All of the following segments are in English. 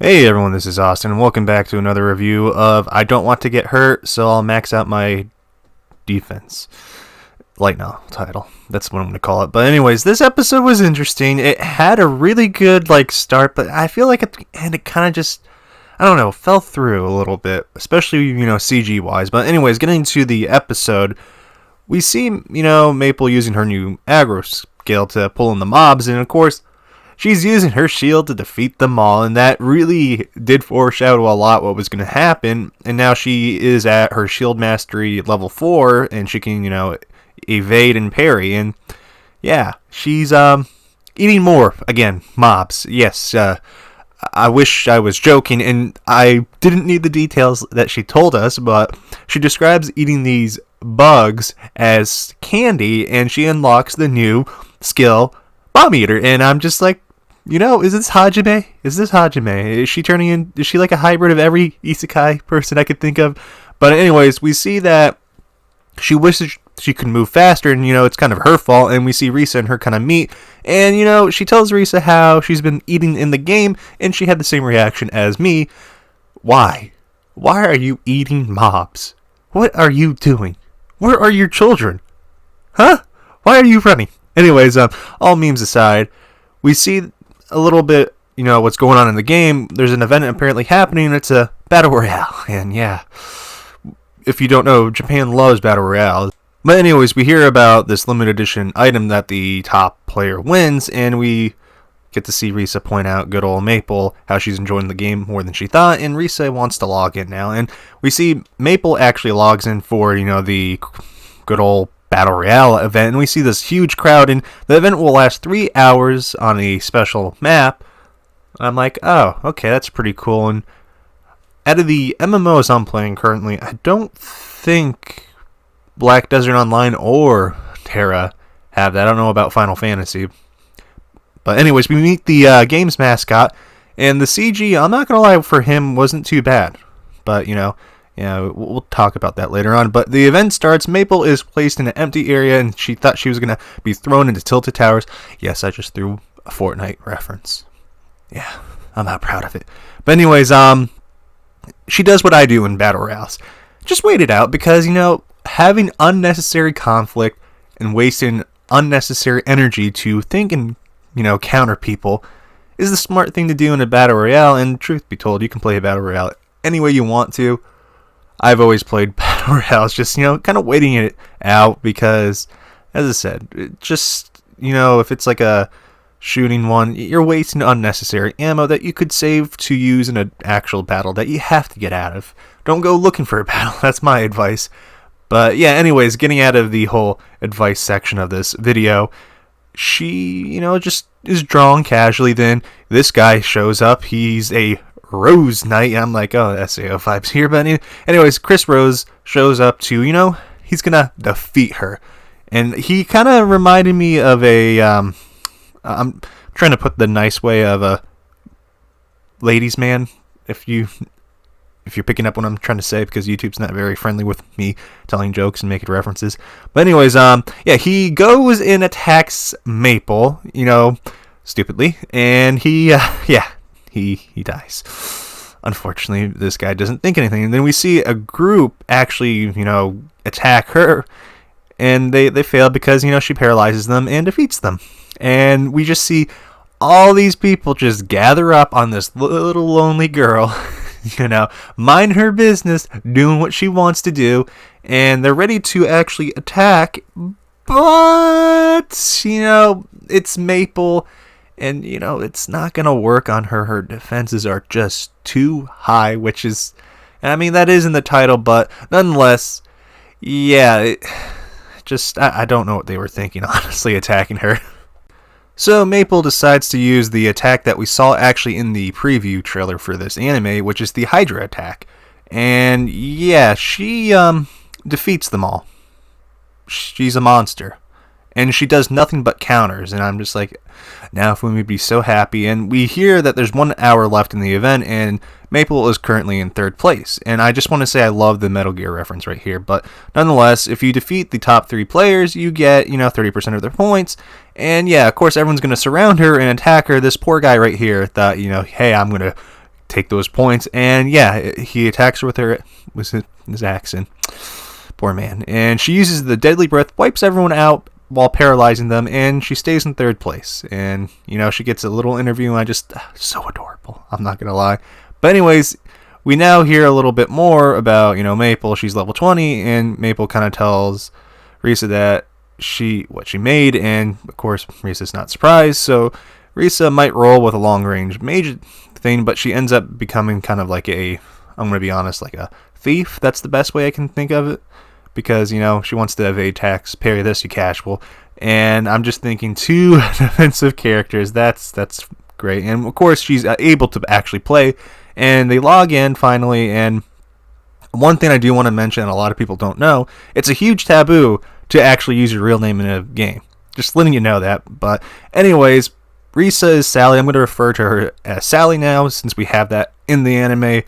Hey everyone, this is Austin, and welcome back to another review of I Don't Want to Get Hurt, so I'll max out my defense. Light novel title. That's what I'm going to call it. But anyways, this episode was interesting. It had a really good start, but I feel like at the end it kind of just, I don't know, fell through a little bit, especially, CG wise. But anyways, getting to the episode, we see, Maple using her new aggro skill to pull in the mobs, and of course, she's using her shield to defeat them all, and that really did foreshadow a lot what was going to happen. And now she is at her shield mastery level 4, and she can, evade and parry. And yeah, she's eating more again. Mobs, yes. I wish I was joking, and I didn't need the details that she told us, but she describes eating these bugs as candy, and she unlocks the new skill Bomb Eater. And I'm just like, is this Hajime? Is she turning in? Is she like a hybrid of every isekai person I could think of? But anyways, we see that she wishes she could move faster, and it's kind of her fault. And we see Risa and her kind of meet, and she tells Risa how she's been eating in the game, and she had the same reaction as me. Why? Why are you eating mobs? What are you doing? Where are your children? Huh? Why are you running? Anyways, all memes aside, we see a little bit, what's going on in the game. There's an event apparently happening. It's a battle royale, and yeah, if you don't know, Japan loves battle royale. But anyways, we hear about this limited edition item that the top player wins, and we get to see Risa point out good old Maple, how she's enjoying the game more than she thought, and Risa wants to log in now. And we see Maple actually logs in for, the good old battle royale event, and we see this huge crowd, and the event will last 3 hours on a special map. I'm like, oh, okay, that's pretty cool. And out of the MMOs I'm playing currently, I don't think Black Desert Online or Terra have that. I don't know about Final Fantasy. But anyways, we meet the game's mascot, and the CG, I'm not going to lie, for him wasn't too bad. But, yeah, we'll talk about that later on. But the event starts. Maple is placed in an empty area, and she thought she was going to be thrown into Tilted Towers. Yes, I just threw a Fortnite reference. Yeah, I'm not proud of it. But anyways, she does what I do in Battle Royales. Just wait it out, because, having unnecessary conflict and wasting unnecessary energy to think and, counter people is the smart thing to do in a Battle Royale. And truth be told, you can play a Battle Royale any way you want to. I've always played Battle Royales just, kind of waiting it out, because, as I said, if it's like a shooting one, you're wasting unnecessary ammo that you could save to use in an actual battle that you have to get out of. Don't go looking for a battle. That's my advice. But yeah, anyways, getting out of the whole advice section of this video, she, just is drawn casually. Then this guy shows up. He's a Rose Knight. I'm like, oh, SAO vibes here. But anyways, Chris Rose shows up to, he's gonna defeat her. And he kind of reminded me of I'm trying to put the nice way of a ladies' man, if you're picking up what I'm trying to say, because YouTube's not very friendly with me telling jokes and making references. But anyways, yeah, he goes and attacks Maple, stupidly, and he dies. Unfortunately, this guy doesn't think anything. And then we see a group actually, attack her, and they fail because, she paralyzes them and defeats them. And we just see all these people just gather up on this little lonely girl, mind her business, doing what she wants to do, and they're ready to actually attack, but, it's Maple, and, it's not going to work on her. Her defenses are just too high, that is in the title, but nonetheless, yeah, I don't know what they were thinking, honestly, attacking her. So Maple decides to use the attack that we saw actually in the preview trailer for this anime, which is the Hydra attack. And yeah, she defeats them all. She's a monster. And she does nothing but counters, and I'm just like, now if we would be so happy. And we hear that there's 1 hour left in the event, and Maple is currently in 3rd place. And I just want to say I love the Metal Gear reference right here, but nonetheless, if you defeat the top 3 players, you get, 30% of their points. And yeah, of course, everyone's going to surround her and attack her. This poor guy right here thought, hey, I'm going to take those points. And yeah, he attacks her with his axe, and poor man. And she uses the deadly breath, wipes everyone out while paralyzing them, and she stays in third place. And she gets a little interview, and so adorable, I'm not gonna lie. But anyways, we now hear a little bit more about Maple. She's level 20, and Maple kind of tells Risa that what she made, and of course Risa's not surprised. So Risa might roll with a long range mage thing, but she ends up becoming kind of like I'm gonna be honest, like a thief. That's the best way I can think of it, because she wants to evade tax, parry this, you casual. And I'm just thinking, 2 defensive characters, that's great. And of course she's able to actually play, and they log in finally. And one thing I do want to mention, a lot of people don't know, it's a huge taboo to actually use your real name in a game. Just letting you know that. But anyways, Risa is Sally. I'm going to refer to her as Sally now, since we have that in the anime.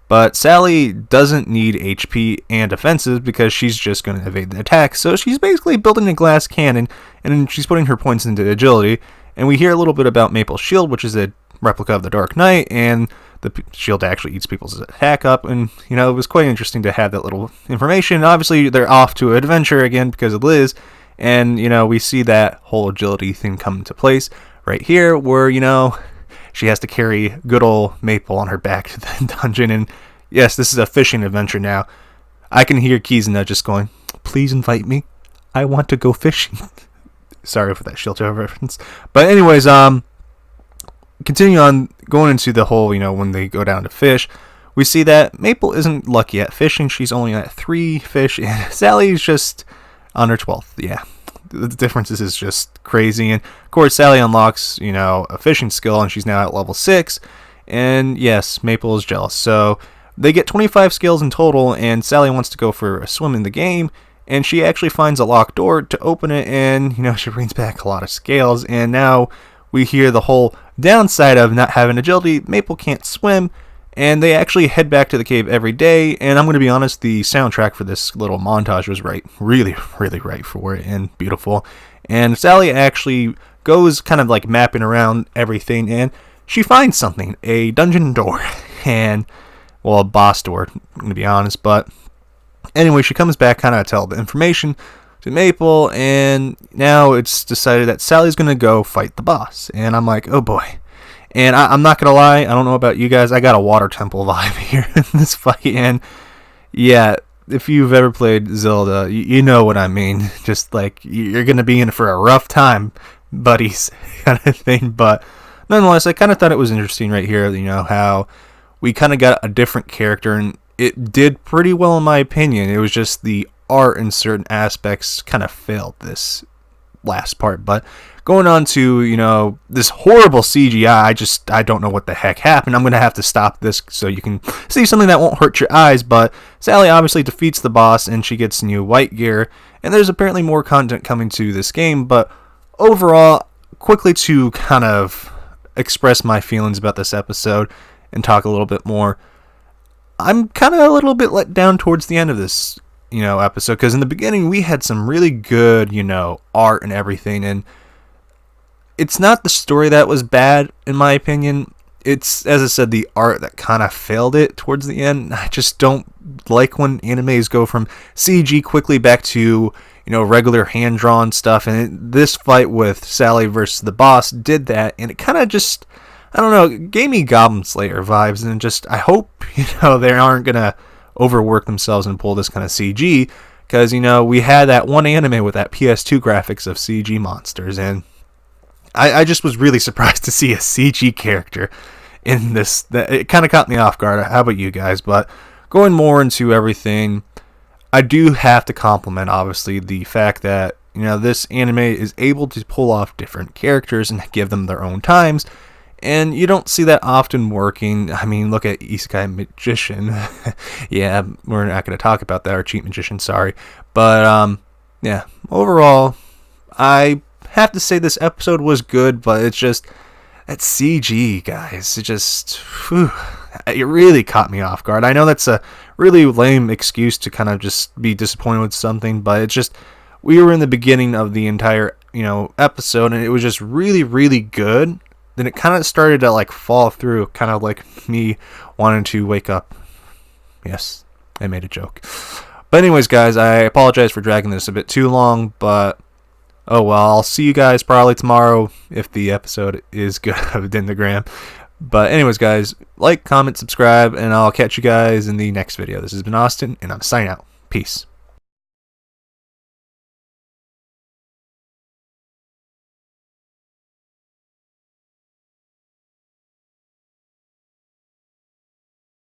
But Sally doesn't need HP and defenses, because she's just going to evade the attack. So she's basically building a glass cannon, and she's putting her points into agility. And we hear a little bit about Maple's shield, which is a replica of the Dark Knight, and the shield actually eats people's attack up. And it was quite interesting to have that little information. Obviously they're off to an adventure again because of Liz, and we see that whole agility thing come into place right here, where she has to carry good old Maple on her back to the dungeon. And yes, this is a fishing adventure now. I can hear Kizuna just going, "Please invite me, I want to go fishing." Sorry for that Shield reference. But anyways, continue on going into the whole, when they go down to fish, we see that Maple isn't lucky at fishing. She's only at 3 fish, and Sally's just on her 12th. Yeah, the differences is just crazy. And of course, Sally unlocks, a fishing skill, and she's now at level 6. And yes, Maple is jealous. So they get 25 skills in total, and Sally wants to go for a swim in the game. And she actually finds a locked door to open it, and she brings back a lot of scales. And now we hear the whole downside of not having agility. Maple can't swim, and they actually head back to the cave every day. And I'm going to be honest, the soundtrack for this little montage was really right for it, and beautiful. And Sally actually goes kind of like mapping around everything, and she finds something, a dungeon door, and a boss door, I'm going to be honest. But anyway, she comes back kind of tell the information to Maple, and now it's decided that Sally's going to go fight the boss. And I'm like, oh boy. And I'm not going to lie, I don't know about you guys, I got a water temple vibe here in this fight. And yeah, if you've ever played Zelda, you know what I mean. Just like, you're going to be in for a rough time, buddies, kind of thing. But nonetheless, I kind of thought it was interesting right here, how we kind of got a different character, and it did pretty well in my opinion. It was just the art in certain aspects kind of failed this last part. But going on to, this horrible CGI, I don't know what the heck happened. I'm going to have to stop this so you can see something that won't hurt your eyes. But Sally obviously defeats the boss, and she gets new white gear. And there's apparently more content coming to this game. But overall, quickly to kind of express my feelings about this episode and talk a little bit more, I'm kind of a little bit let down towards the end of this, episode, because in the beginning we had some really good, art and everything, and it's not the story that was bad, in my opinion. It's, as I said, the art that kind of failed it towards the end. I just don't like when animes go from CG quickly back to, regular hand-drawn stuff, and this fight with Sally versus the boss did that, and it kind of just, I don't know, it gave me Goblin Slayer vibes, and just, I hope, they aren't going to overwork themselves and pull this kind of CG, because, we had that one anime with that PS2 graphics of CG monsters, and I just was really surprised to see a CG character in this. It kind of caught me off guard. How about you guys? But going more into everything, I do have to compliment, obviously, the fact that, this anime is able to pull off different characters and give them their own times. And you don't see that often working. I mean, look at Isekai Magician. Yeah, we're not going to talk about that, or Cheat Magician, sorry. But, yeah, overall, I have to say this episode was good, but it's just, that CG, guys, it really caught me off guard. I know that's a really lame excuse to kind of just be disappointed with something, but it's just, we were in the beginning of the entire, episode, and it was just really, really good. then it kind of started to like fall through, kind of like me wanting to wake up. Yes, I made a joke. But anyways, guys, I apologize for dragging this a bit too long, but oh well, I'll see you guys probably tomorrow if the episode is good of Dindagram. But anyways, guys, like, comment, subscribe, and I'll catch you guys in the next video. This has been Austin, and I'm signing out. Peace.